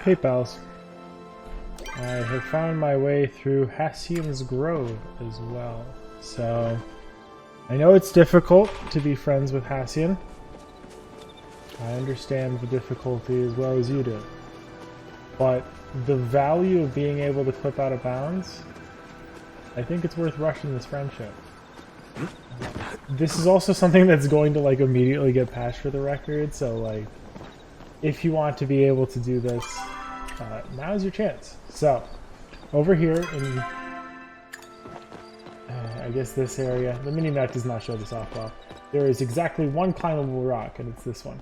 Hey pals. I have found my way through Hassian's Grove as well. So, I know it's difficult to be friends with Hassian. I understand the difficulty as well as you do. But the value of being able to clip out of bounds, I think it's worth rushing this friendship. This is also something that's going to like immediately get patched for the record, so like, if you want to be able to do this, now's your chance. So, over here in, I guess this area, the mini-map does not show this off well. There is exactly one climbable rock, and it's this one.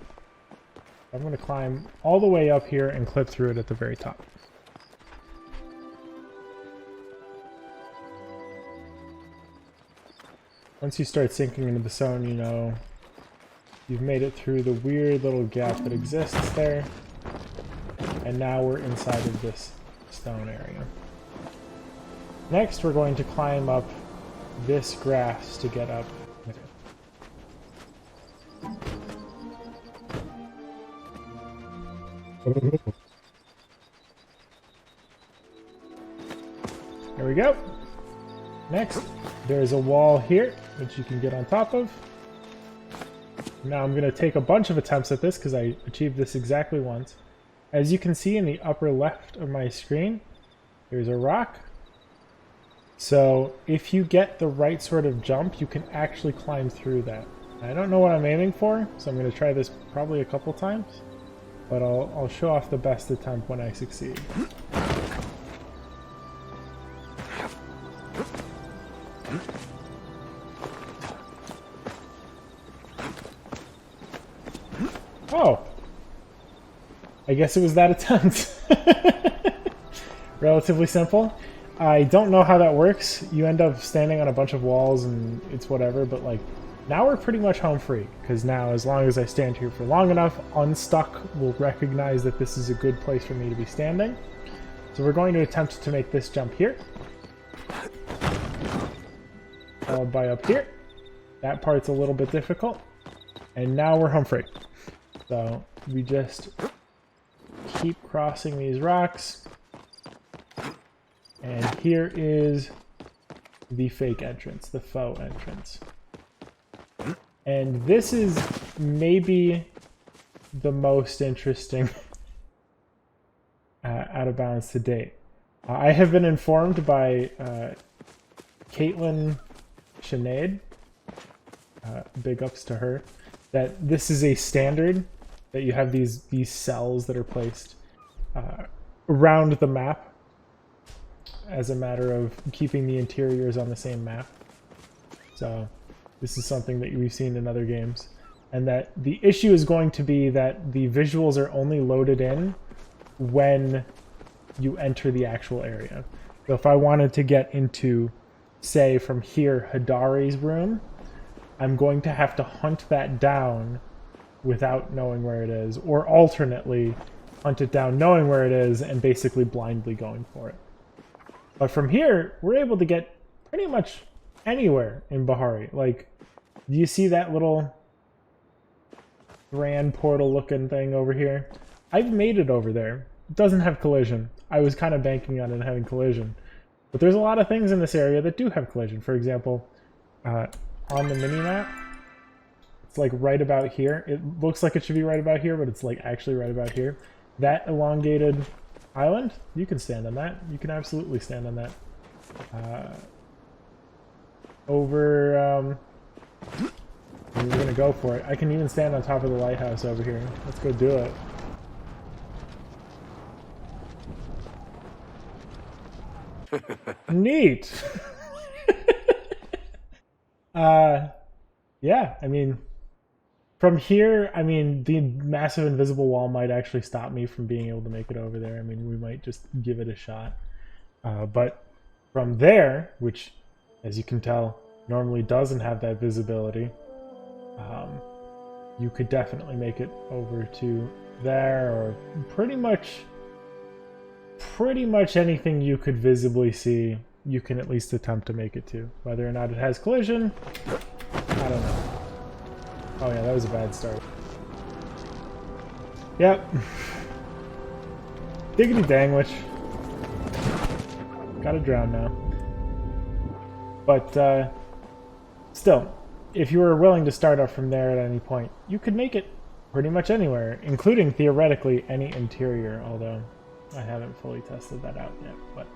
I'm going to climb all the way up here and clip through it at the very top. Once you start sinking into the zone, you know you've made it through the weird little gap that exists there. And now we're inside of this stone area. Next, we're going to climb up this grass to get up. There we go. Next, there's a wall here, which you can get on top of. Now I'm going to take a bunch of attempts at this because I achieved this exactly once. As you can see in the upper left of my screen, there's a rock. So if you get the right sort of jump, you can actually climb through that. I don't know what I'm aiming for, so I'm going to try this probably a couple times. But I'll show off the best attempt when I succeed. Oh! I guess it was that attempt. Relatively simple. I don't know how that works. You end up standing on a bunch of walls and it's whatever, but like, now we're pretty much home free, because now as long as I stand here for long enough, Unstuck will recognize that this is a good place for me to be standing. So we're going to attempt to make this jump here. Followed by up here. That part's a little bit difficult. And now we're home free. So we just keep crossing these rocks. And here is the fake entrance, the faux entrance. And this is maybe the most interesting out of bounds to date. I have been informed by Caitlin Sinead, big ups to her, that this is a standard, that you have these cells that are placed around the map as a matter of keeping the interiors on the same map. So this is something that we've seen in other games. And that the issue is going to be that the visuals are only loaded in when you enter the actual area. So if I wanted to get into, say, from here, Hidari's room, I'm going to have to hunt that down without knowing where it is, or alternately hunt it down knowing where it is and basically blindly going for it. But from here, we're able to get pretty much anywhere in Bahari. Like, do you see that little grand portal looking thing over here? I've made it over there. It doesn't have collision. I was kind of banking on it having collision. But there's a lot of things in this area that do have collision. For example, on the mini-map, it's like right about here. It looks like it should be right about here, but it's like actually right about here. That elongated island, you can stand on that. You can absolutely stand on that. We're gonna go for it. I can even stand on top of the lighthouse over here. Let's go do it. Neat. Yeah, I mean, from here, I mean, the massive invisible wall might actually stop me from being able to make it over there. I mean, we might just give it a shot. But from there, which, as you can tell, normally doesn't have that visibility, you could definitely make it over to there, or pretty much anything you could visibly see, you can at least attempt to make it to. Whether or not it has collision, I don't know. Oh yeah, that was a bad start. Yep. Diggity dangwich. Gotta drown now. But, still, if you were willing to start up from there at any point, you could make it pretty much anywhere, including, theoretically, any interior, although I haven't fully tested that out yet. But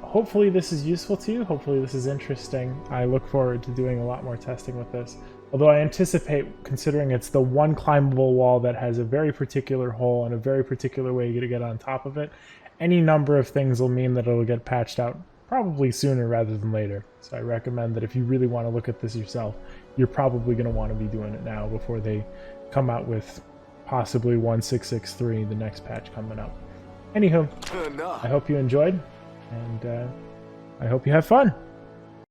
hopefully this is useful to you. Hopefully this is interesting. I look forward to doing a lot more testing with this. Although I anticipate, considering it's the one climbable wall that has a very particular hole and a very particular way to get on top of it, any number of things will mean that it'll get patched out probably sooner rather than later. So I recommend that if you really want to look at this yourself, you're probably going to want to be doing it now before they come out with possibly 1663, the next patch coming up. Anywho, I hope you enjoyed, and I hope you have fun.